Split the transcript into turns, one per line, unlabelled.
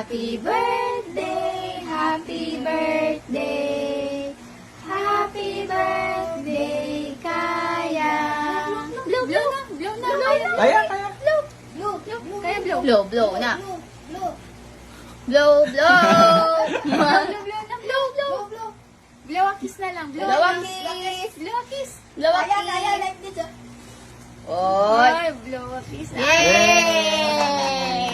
Happy birthday, happy birthday, happy birthday, Kaya. Blow, blow na, blow na.
Kaya.
Blow, blow, blow. Kaya blow.
Blow, blow na.
Blow,
Blow, blow.
blow, blow na, blow, blow. Blow a kiss na lang.
Blow a
kiss. Blow a kiss.
Blow a
Kaya,
kiss.
like this.
Oy.
Blow a kiss.
Yay!